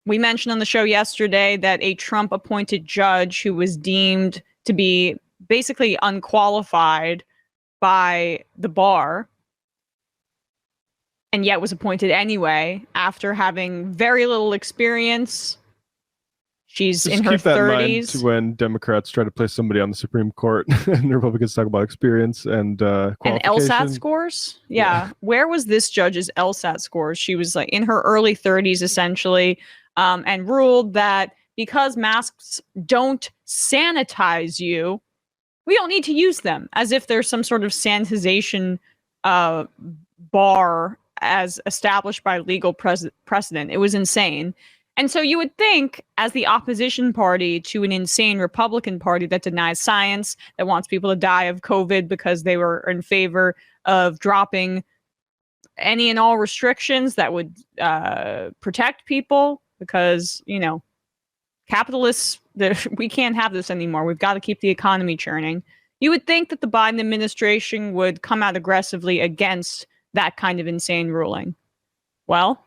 We mentioned on the show yesterday that a Trump-appointed judge who was deemed to be basically unqualified by the bar and yet was appointed anyway after having very little experience. She's Just in her keep that 30s. in mind when Democrats try to place somebody on the Supreme Court and Republicans talk about experience and qualification. And LSAT scores? Yeah. Where was this judge's LSAT scores? She was like in her early 30s, essentially, and ruled that because masks don't sanitize you, we don't need to use them, as if there's some sort of sanitization bar as established by legal precedent. It was insane. And so you would think, as the opposition party to an insane Republican Party that denies science, that wants people to die of COVID because they were in favor of dropping any and all restrictions that would protect people, because, you know, capitalists, we can't have this anymore. We've got to keep the economy churning. You would think that the Biden administration would come out aggressively against that kind of insane ruling. Well,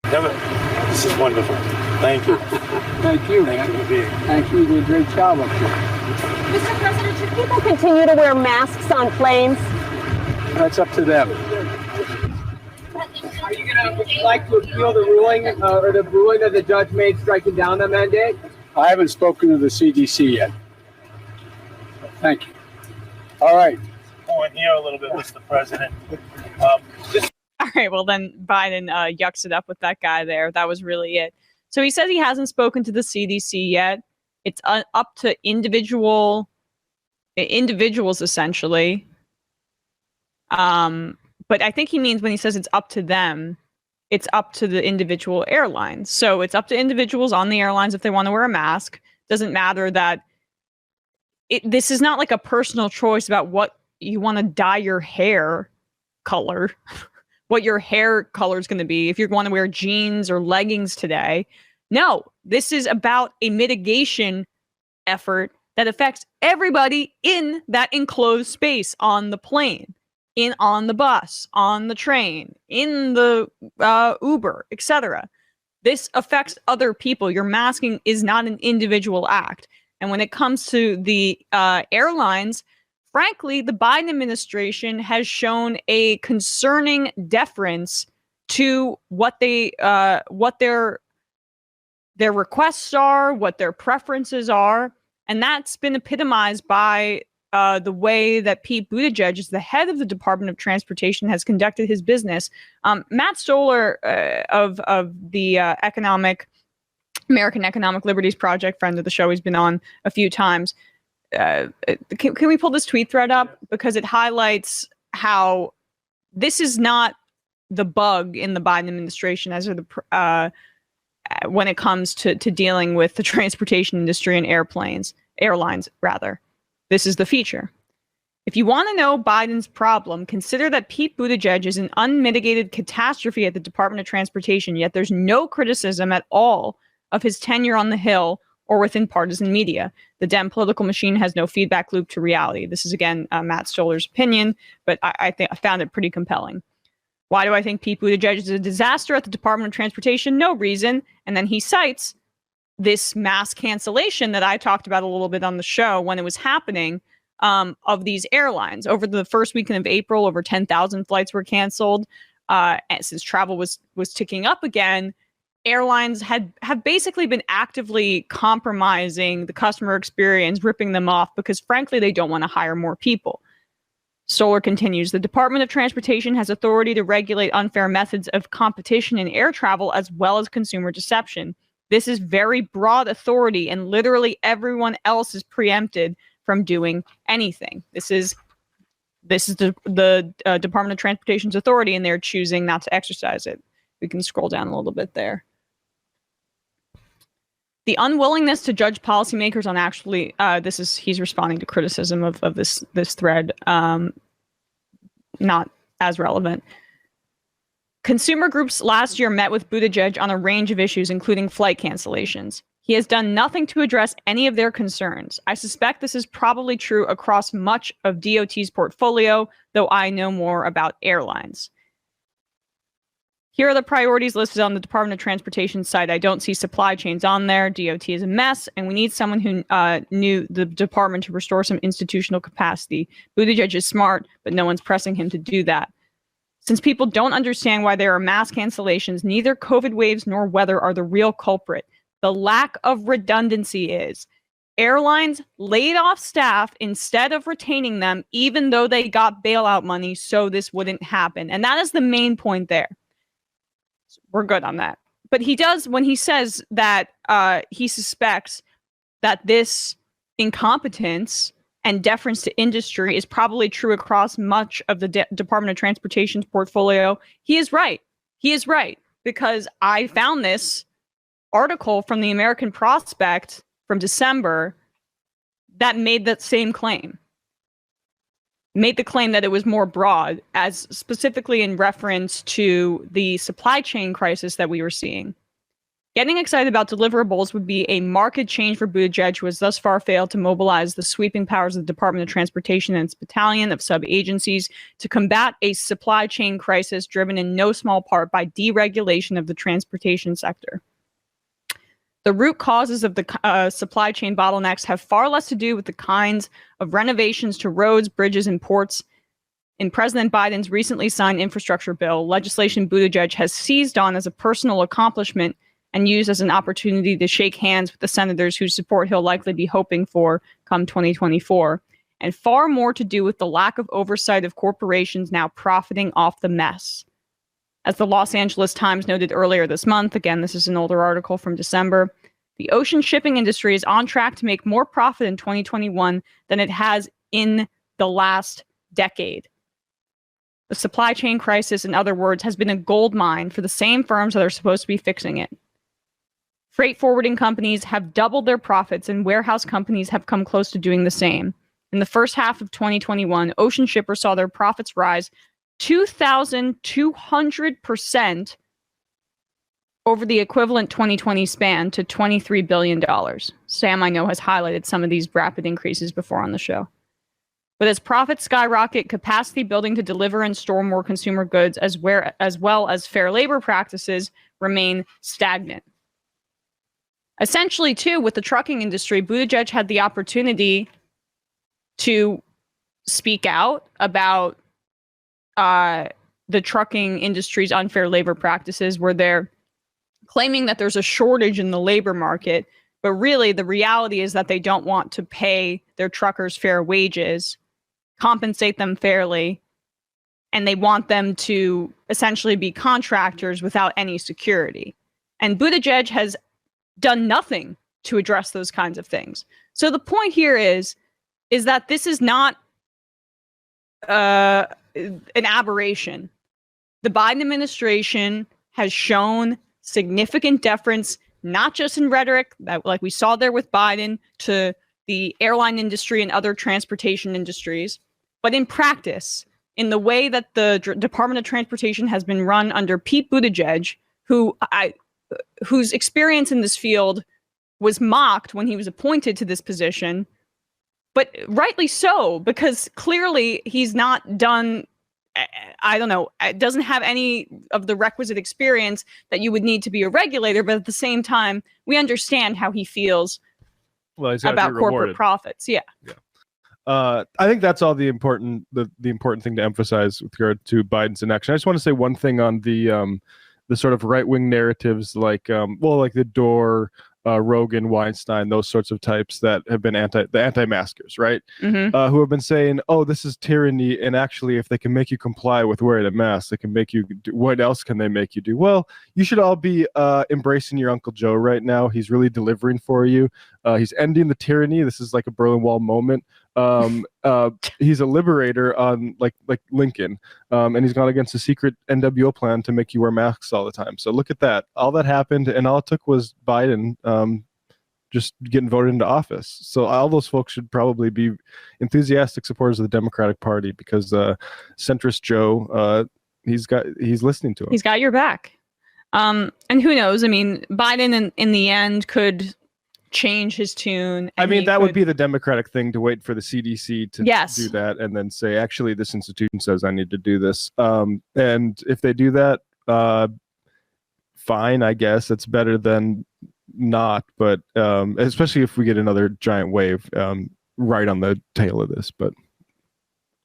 this is wonderful. Thank you. Thank you, man. Thank you for being here. Thank you. You did a great job up here. Mr. President, should people continue to wear masks on planes? That's up to them. Would you like to appeal the ruling or the ruling that the judge made striking down the mandate? I haven't spoken to the CDC yet. Thank you. All right. Going here a little bit, Mr. President. All right, well, then Biden yucks it up with that guy there. That was really it. So he says he hasn't spoken to the CDC yet. It's up to individuals, essentially. But I think he means when he says it's up to them, it's up to the individual airlines. So it's up to individuals on the airlines if they want to wear a mask. Doesn't matter that this is not like a personal choice about what you want to dye your hair color. What your hair color is going to be if you're going to wear jeans or leggings today. No, this is about a mitigation effort that affects everybody in that enclosed space on the plane, on the bus, on the train, in the Uber, etc. This affects other people. Your masking is not an individual act. And when it comes to the airlines, frankly, the Biden administration has shown a concerning deference to what their requests are, what their preferences are, and that's been epitomized by the way that Pete Buttigieg, as the head of the Department of Transportation, has conducted his business. Matt Stoller of the American Economic Liberties Project, friend of the show, he's been on a few times. Can we pull this tweet thread up? Because it highlights how this is not the bug in the Biden administration as when it comes to dealing with the transportation industry and airlines rather. This is the feature. If you want to know Biden's problem, consider that Pete Buttigieg is an unmitigated catastrophe at the Department of Transportation, yet there's no criticism at all of his tenure on the Hill or within partisan media. The Dem political machine has no feedback loop to reality. This is, again, Matt Stoller's opinion, but I found it pretty compelling. Why do I think Pete Buttigieg is a disaster at the Department of Transportation? No reason. And then he cites this mass cancellation that I talked about a little bit on the show when it was happening, of these airlines. Over the first weekend of April, over 10,000 flights were canceled. And since travel was ticking up again, airlines have basically been actively compromising the customer experience, ripping them off because, frankly, they don't want to hire more people. Stoller continues, the Department of Transportation has authority to regulate unfair methods of competition in air travel as well as consumer deception. This is very broad authority, and literally everyone else is preempted from doing anything. This is the Department of Transportation's authority, and they're choosing not to exercise it. We can scroll down a little bit there. The unwillingness to judge policymakers on actually, he's responding to criticism of this thread, not as relevant. Consumer groups last year met with Buttigieg on a range of issues, including flight cancellations. He has done nothing to address any of their concerns. I suspect this is probably true across much of DOT's portfolio, though I know more about airlines. Here are the priorities listed on the Department of Transportation site. I don't see supply chains on there. DOT is a mess, and we need someone who knew the department to restore some institutional capacity. Buttigieg is smart, but no one's pressing him to do that. Since people don't understand why there are mass cancellations, neither COVID waves nor weather are the real culprit. The lack of redundancy is. Airlines laid off staff instead of retaining them, even though they got bailout money, so this wouldn't happen. And that is the main point there. We're good on that. But he does, when he says that he suspects that this incompetence and deference to industry is probably true across much of the Department of Transportation's portfolio, he is right. He is right. Because I found this article from the American Prospect from December that made that same claim. Made the claim that it was more broad, as specifically in reference to the supply chain crisis that we were seeing. Getting excited about deliverables would be a marked change for Buttigieg, who has thus far failed to mobilize the sweeping powers of the Department of Transportation and its battalion of sub-agencies to combat a supply chain crisis driven in no small part by deregulation of the transportation sector. The root causes of the supply chain bottlenecks have far less to do with the kinds of renovations to roads, bridges, and ports. In President Biden's recently signed infrastructure bill, legislation Buttigieg has seized on as a personal accomplishment and used as an opportunity to shake hands with the senators whose support he'll likely be hoping for come 2024, and far more to do with the lack of oversight of corporations now profiting off the mess. As the Los Angeles Times noted earlier this month, again, this is an older article from December, the ocean shipping industry is on track to make more profit in 2021 than it has in the last decade. The supply chain crisis, in other words, has been a gold mine for the same firms that are supposed to be fixing it. Freight forwarding companies have doubled their profits, and warehouse companies have come close to doing the same. In the first half of 2021, ocean shippers saw their profits rise 2,200% over the equivalent 2020 span to $23 billion. Sam, I know, has highlighted some of these rapid increases before on the show. But as profits skyrocket, capacity building to deliver and store more consumer goods, as well as fair labor practices, remain stagnant. Essentially, too, with the trucking industry, Buttigieg had the opportunity to speak out about the trucking industry's unfair labor practices, where they're claiming that there's a shortage in the labor market, but really the reality is that they don't want to pay their truckers fair wages, compensate them fairly, and they want them to essentially be contractors without any security. And Buttigieg has done nothing to address those kinds of things. So the point here is that this is not an aberration. The Biden administration has shown significant deference, not just in rhetoric, that like we saw there with Biden, to the airline industry and other transportation industries, but in practice, in the way that the Department of Transportation has been run under Pete Buttigieg, whose experience in this field was mocked when he was appointed to this position. But rightly so, because clearly he's not done, doesn't have any of the requisite experience that you would need to be a regulator. But at the same time, we understand how he feels about corporate profits. Yeah. I think that's all the important thing to emphasize with regard to Biden's inaction. I just want to say one thing on the sort of right-wing narratives, like the Dore, Rogan, Weinstein, those sorts of types that have been anti-maskers, right? Mm-hmm. Who have been saying, oh, this is tyranny, and actually if they can make you comply with wearing a mask, they can make you do, what else can they make you do? Well, you should all be embracing your Uncle Joe right now. He's really delivering for you. He's ending the tyranny. This is like a Berlin Wall moment. He's a liberator on like Lincoln, and he's gone against a secret NWO plan to make you wear masks all the time. So look at that. All that happened, and all it took was Biden just getting voted into office. So all those folks should probably be enthusiastic supporters of the Democratic Party, because centrist Joe, he's listening to him. He's got your back. And who knows? I mean, Biden in the end could change his tune. I mean, that would be the Democratic thing, to wait for the CDC to do that and then say, actually, this institution says I need to do this. And if they do that, fine, I guess. It's better than not, but especially if we get another giant wave right on the tail of this. But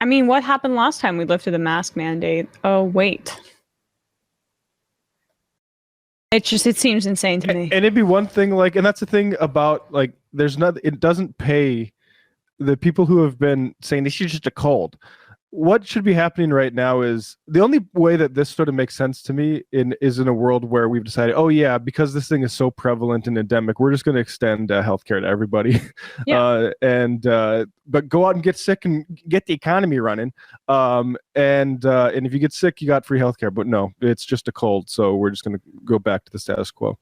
I mean, what happened last time we lifted the mask mandate? Oh, wait. It seems insane to me. And it'd be one thing, like, and that's the thing about, like, it doesn't pay the people who have been saying this is just a cold. What should be happening right now is the only way that this sort of makes sense to me is in a world where we've decided, oh yeah, because this thing is so prevalent and endemic, we're just going to extend healthcare to everybody. Yeah. But go out and get sick and get the economy running. And if you get sick, you got free healthcare. But no, it's just a cold, so we're just going to go back to the status quo.